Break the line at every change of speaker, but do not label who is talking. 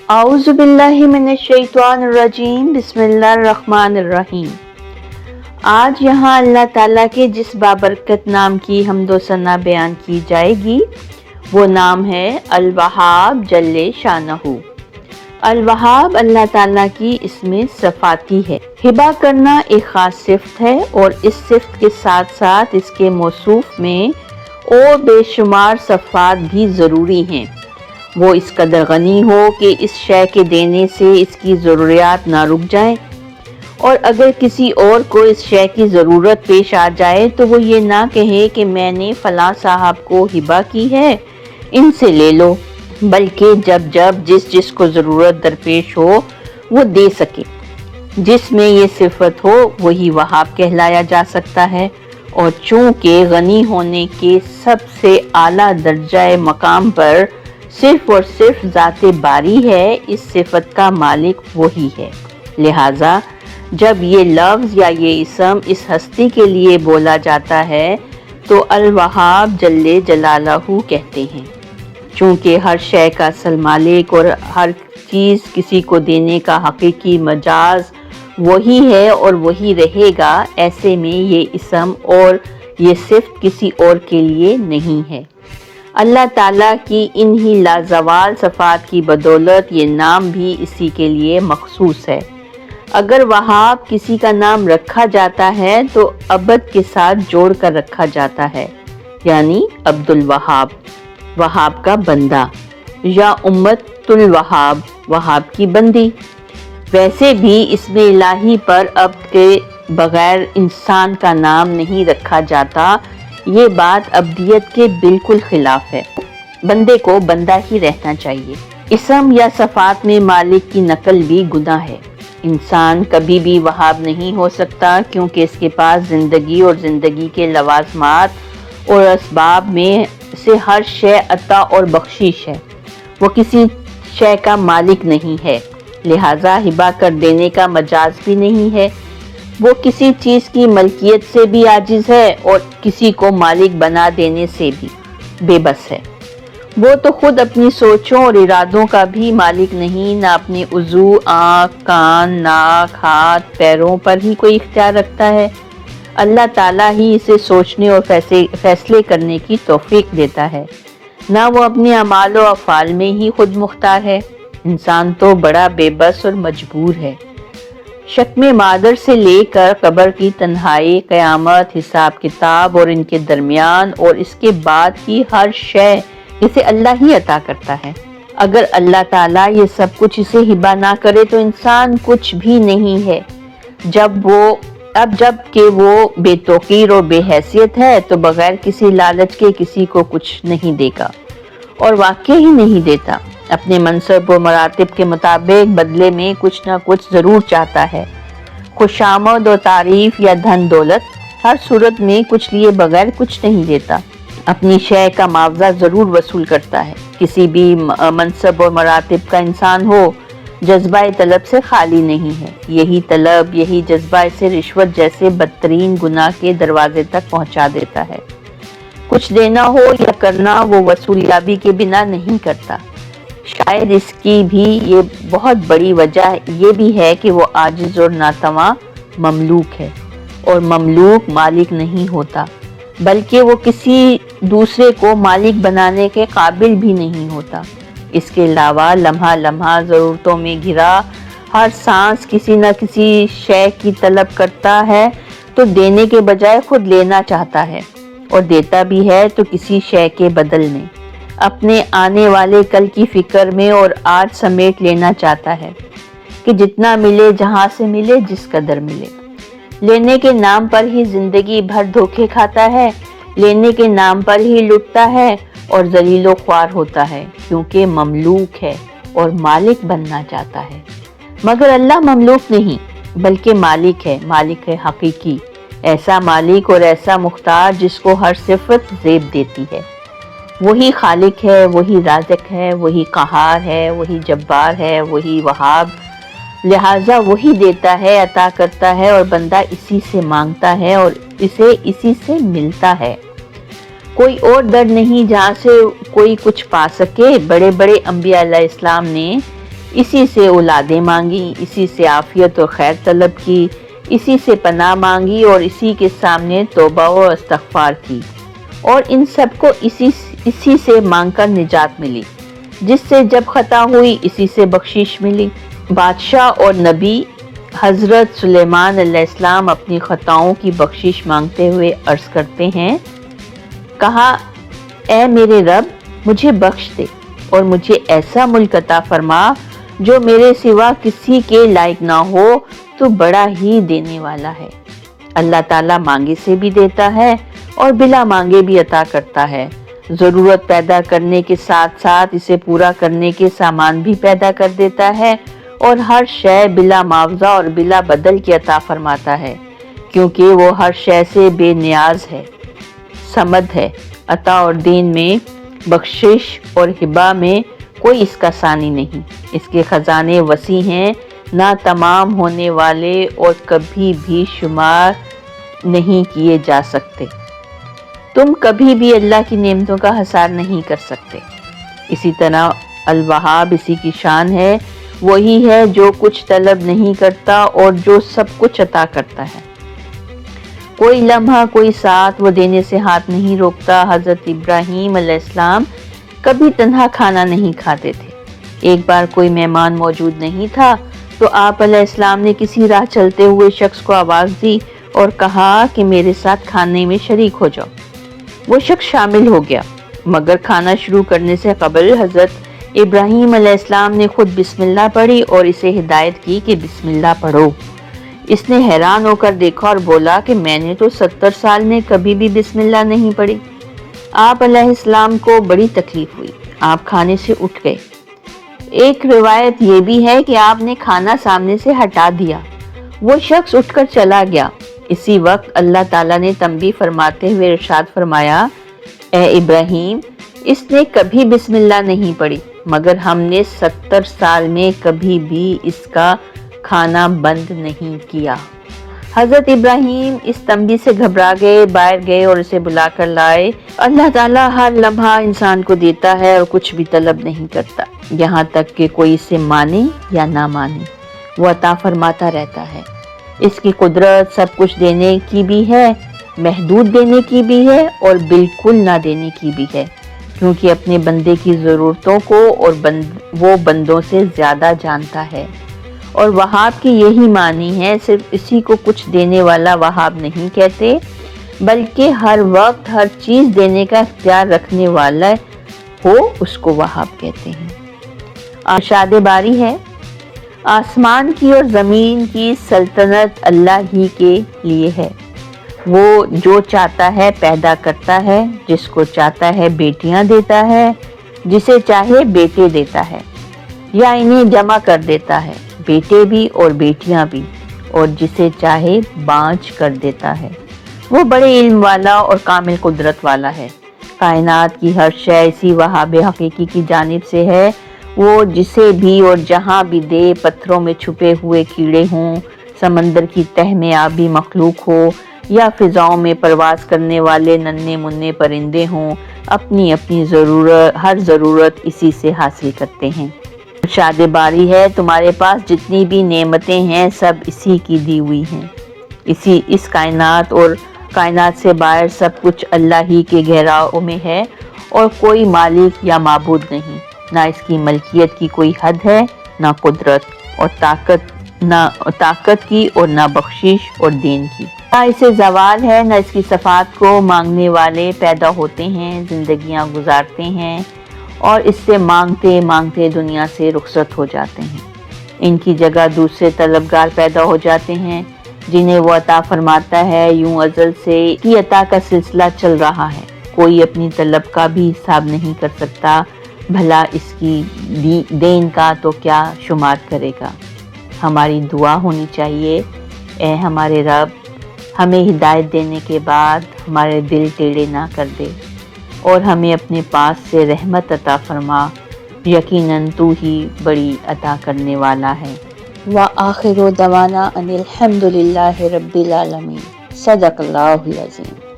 اعوذ باللہ من الشیطان الرجیم، بسم اللہ الرحمن الرحیم۔ آج یہاں اللہ تعالیٰ کے جس بابرکت نام کی حمد و ثنا بیان کی جائے گی وہ نام ہے الوہاب جل شانہ۔ الوہاب اللہ تعالیٰ کی اس میں صفاتی ہے۔ ہبہ کرنا ایک خاص صفت ہے اور اس صفت کے ساتھ ساتھ اس کے موصوف میں اور بے شمار صفات بھی ضروری ہیں۔ وہ اس قدر غنی ہو کہ اس شے کے دینے سے اس کی ضروریات نہ رک جائیں، اور اگر کسی اور کو اس شے کی ضرورت پیش آ جائے تو وہ یہ نہ کہے کہ میں نے فلاں صاحب کو ہبہ کی ہے، ان سے لے لو، بلکہ جب جس کو ضرورت درپیش ہو وہ دے سکے۔ جس میں یہ صفت ہو وہی وہاب کہلایا جا سکتا ہے، اور چونکہ غنی ہونے کے سب سے اعلیٰ درجہ مقام پر صرف اور صرف ذات باری ہے، اس صفت کا مالک وہی ہے۔ لہٰذا جب یہ لفظ یا یہ اسم اس ہستی کے لیے بولا جاتا ہے تو الوہاب جل جلالہ کہتے ہیں۔ چونکہ ہر شے کا اصل مالک اور ہر چیز کسی کو دینے کا حقیقی مجاز وہی ہے اور وہی رہے گا، ایسے میں یہ اسم اور یہ صفت کسی اور کے لیے نہیں ہے۔ اللہ تعالیٰ کی انہی لازوال صفات کی بدولت یہ نام بھی اسی کے لیے مخصوص ہے۔ اگر وہاب کسی کا نام رکھا جاتا ہے تو عبد کے ساتھ جوڑ کر رکھا جاتا ہے، یعنی عبد الوہاب، وہاب کا بندہ، یا امت الوہاب، وہاب کی بندی۔ ویسے بھی اسم الہی پر عبد کے بغیر انسان کا نام نہیں رکھا جاتا، یہ بات عبدیت کے بالکل خلاف ہے۔ بندے کو بندہ ہی رہنا چاہیے۔ اسم یا صفات میں مالک کی نقل بھی گناہ ہے۔ انسان کبھی بھی وہاب نہیں ہو سکتا، کیونکہ اس کے پاس زندگی اور زندگی کے لوازمات اور اسباب میں سے ہر شے عطا اور بخشش ہے، وہ کسی شے کا مالک نہیں ہے، لہٰذا ہبہ کر دینے کا مجاز بھی نہیں ہے۔ وہ کسی چیز کی ملکیت سے بھی عاجز ہے اور کسی کو مالک بنا دینے سے بھی بے بس ہے۔ وہ تو خود اپنی سوچوں اور ارادوں کا بھی مالک نہیں، نہ اپنے عضو، آنکھ، کان، ناک، ہاتھ، پیروں پر ہی کوئی اختیار رکھتا ہے۔ اللہ تعالیٰ ہی اسے سوچنے اور فیصلے کرنے کی توفیق دیتا ہے، نہ وہ اپنے اعمال و افعال میں ہی خود مختار ہے۔ انسان تو بڑا بے بس اور مجبور ہے۔ شکم مادر سے لے کر قبر کی تنہائی، قیامت، حساب کتاب اور ان کے درمیان اور اس کے بعد کی ہر شے اسے اللہ ہی عطا کرتا ہے۔ اگر اللہ تعالیٰ یہ سب کچھ اسے ہبہ نہ کرے تو انسان کچھ بھی نہیں ہے۔ جب کہ وہ بے توقیر اور بے حیثیت ہے تو بغیر کسی لالچ کے کسی کو کچھ نہیں دے گا، اور واقع ہی نہیں دیتا۔ اپنے منصب و مراتب کے مطابق بدلے میں کچھ نہ کچھ ضرور چاہتا ہے۔ خوشامد و تعریف یا دھن دولت، ہر صورت میں کچھ لیے بغیر کچھ نہیں دیتا۔ اپنی شے کا معاوضہ ضرور وصول کرتا ہے۔ کسی بھی منصب و مراتب کا انسان ہو، جذبہ طلب سے خالی نہیں ہے۔ یہی طلب، یہی جذبہ اسے رشوت جیسے بدترین گناہ کے دروازے تک پہنچا دیتا ہے۔ کچھ دینا ہو یا کرنا وہ وصولیابی کے بنا نہیں کرتا۔ شاید اس کی بھی یہ بہت بڑی وجہ یہ بھی ہے کہ وہ عاجز اور ناتواں مملوک ہے، اور مملوک مالک نہیں ہوتا، بلکہ وہ کسی دوسرے کو مالک بنانے کے قابل بھی نہیں ہوتا۔ اس کے علاوہ لمحہ لمحہ ضرورتوں میں گھرا، ہر سانس کسی نہ کسی شے کی طلب کرتا ہے تو دینے کے بجائے خود لینا چاہتا ہے، اور دیتا بھی ہے تو کسی شے کے بدل میں، اپنے آنے والے کل کی فکر میں، اور آج سمیٹ لینا چاہتا ہے کہ جتنا ملے، جہاں سے ملے، جس قدر ملے۔ لینے کے نام پر ہی زندگی بھر دھوکے کھاتا ہے، لینے کے نام پر ہی لٹتا ہے اور ذلیل و خوار ہوتا ہے، کیونکہ مملوک ہے اور مالک بننا چاہتا ہے۔ مگر اللہ مملوک نہیں بلکہ مالک ہے، مالک ہے حقیقی، ایسا مالک اور ایسا مختار جس کو ہر صفت زیب دیتی ہے۔ وہی خالق ہے، وہی رازق ہے، وہی قہار ہے، وہی جبار ہے، وہی وہاب، لہٰذا وہی دیتا ہے، عطا کرتا ہے، اور بندہ اسی سے مانگتا ہے اور اسے اسی سے ملتا ہے۔ کوئی اور در نہیں جہاں سے کوئی کچھ پا سکے۔ بڑے بڑے انبیاء علیہ السلام نے اسی سے اولادیں مانگی، اسی سے عافیت اور خیر طلب کی، اسی سے پناہ مانگی اور اسی کے سامنے توبہ و استغفار کی، اور ان سب کو اسی سے مانگ کر نجات ملی، جس سے جب خطا ہوئی اسی سے بخشش ملی۔ بادشاہ اور نبی حضرت سلیمان علیہ السلام اپنی خطاؤں کی بخشش مانگتے ہوئے عرض کرتے ہیں، کہا اے میرے رب مجھے بخش دے اور مجھے ایسا ملک عطا فرما جو میرے سوا کسی کے لائق نہ ہو، تو بڑا ہی دینے والا ہے۔ اللہ تعالیٰ مانگے سے بھی دیتا ہے اور بلا مانگے بھی عطا کرتا ہے۔ ضرورت پیدا کرنے کے ساتھ ساتھ اسے پورا کرنے کے سامان بھی پیدا کر دیتا ہے، اور ہر شے بلا معاوضہ اور بلا بدل کے عطا فرماتا ہے، کیونکہ وہ ہر شے سے بے نیاز ہے، صمد ہے۔ عطا اور دین میں، بخشش اور ہبہ میں کوئی اس کا ثانی نہیں۔ اس کے خزانے وسیع ہیں، نہ تمام ہونے والے اور کبھی بھی شمار نہیں کیے جا سکتے۔ تم کبھی بھی اللہ کی نعمتوں کا حصار نہیں کر سکتے۔ اسی طرح الوہاب اسی کی شان ہے، وہی ہے جو کچھ طلب نہیں کرتا اور جو سب کچھ عطا کرتا ہے۔ کوئی لمحہ کوئی ساتھ وہ دینے سے ہاتھ نہیں روکتا۔ حضرت ابراہیم علیہ السلام کبھی تنہا کھانا نہیں کھاتے تھے۔ ایک بار کوئی مہمان موجود نہیں تھا تو آپ علیہ السلام نے کسی راہ چلتے ہوئے شخص کو آواز دی اور کہا کہ میرے ساتھ کھانے میں شریک ہو جاؤ۔ وہ شخص شامل ہو گیا، مگر کھانا شروع کرنے سے قبل حضرت ابراہیم علیہ السلام نے خود بسم اللہ پڑھی اور اسے ہدایت کی کہ بسم اللہ پڑھو۔ اس نے حیران ہو کر دیکھا اور بولا کہ میں نے تو 70 سال میں کبھی بھی بسم اللہ نہیں پڑھی۔ آپ علیہ السلام کو بڑی تکلیف ہوئی، آپ کھانے سے اٹھ گئے۔ ایک روایت یہ بھی ہے کہ آپ نے کھانا سامنے سے ہٹا دیا۔ وہ شخص اٹھ کر چلا گیا۔ اسی وقت اللہ تعالیٰ نے تنبیہ فرماتے ہوئے ارشاد فرمایا، اے ابراہیم اس نے کبھی بسم اللہ نہیں پڑھی، مگر ہم نے 70 سال میں کبھی بھی اس کا کھانا بند نہیں کیا۔ حضرت ابراہیم اس تنبیہ سے گھبرا گئے، باہر گئے اور اسے بلا کر لائے۔ اللہ تعالیٰ ہر لمحہ انسان کو دیتا ہے اور کچھ بھی طلب نہیں کرتا، یہاں تک کہ کوئی اسے مانے یا نہ مانے، وہ عطا فرماتا رہتا ہے۔ اس کی قدرت سب کچھ دینے کی بھی ہے، محدود دینے کی بھی ہے اور بالکل نہ دینے کی بھی ہے، کیونکہ اپنے بندے کی ضرورتوں کو اور وہ بندوں سے زیادہ جانتا ہے۔ اور وہاب کی یہی معنی ہے، صرف اسی کو کچھ دینے والا وہاب نہیں کہتے، بلکہ ہر وقت ہر چیز دینے کا اختیار رکھنے والا ہو اس کو وہاب کہتے ہیں۔ ارشاد باری ہے، آسمان کی اور زمین کی سلطنت اللہ ہی کے لیے ہے۔ وہ جو چاہتا ہے پیدا کرتا ہے، جس کو چاہتا ہے بیٹیاں دیتا ہے، جسے چاہے بیٹے دیتا ہے، یا انہیں جمع کر دیتا ہے، بیٹے بھی اور بیٹیاں بھی، اور جسے چاہے بانجھ کر دیتا ہے۔ وہ بڑے علم والا اور کامل قدرت والا ہے۔ کائنات کی ہر شے اسی وہاب حقیقی کی جانب سے ہے۔ وہ جسے بھی اور جہاں بھی دے، پتھروں میں چھپے ہوئے کیڑے ہوں، سمندر کی تہ میں آبی مخلوق ہو، یا فضاؤں میں پرواز کرنے والے ننھے منھے پرندے ہوں، اپنی اپنی ہر ضرورت اسی سے حاصل کرتے ہیں۔ ارشاد باری ہے، تمہارے پاس جتنی بھی نعمتیں ہیں سب اسی کی دی ہوئی ہیں۔ اس کائنات اور کائنات سے باہر سب کچھ اللہ ہی کے گہراؤں میں ہے، اور کوئی مالک یا معبود نہیں۔ نہ اس کی ملکیت کی کوئی حد ہے، نہ قدرت اور طاقت کی، اور نہ بخشش اور دین کی۔ نہ اسے زوال ہے، نہ اس کی صفات کو مانگنے والے پیدا ہوتے ہیں، زندگیاں گزارتے ہیں اور اس سے مانگتے مانگتے دنیا سے رخصت ہو جاتے ہیں۔ ان کی جگہ دوسرے طلبگار پیدا ہو جاتے ہیں جنہیں وہ عطا فرماتا ہے۔ یوں ازل سے کی عطا کا سلسلہ چل رہا ہے، کوئی اپنی طلب کا بھی حساب نہیں کر سکتا، بھلا اس کی دین کا تو کیا شمار کرے گا۔ ہماری دعا ہونی چاہیے، اے ہمارے رب ہمیں ہدایت دینے کے بعد ہمارے دل ٹیڑھے نہ کر دے اور ہمیں اپنے پاس سے رحمت عطا فرما، یقیناً تو ہی بڑی عطا کرنے والا ہے۔ وآخر دعوانا ان الحمد للہ رب العالمین۔ صدق اللہ العظیم۔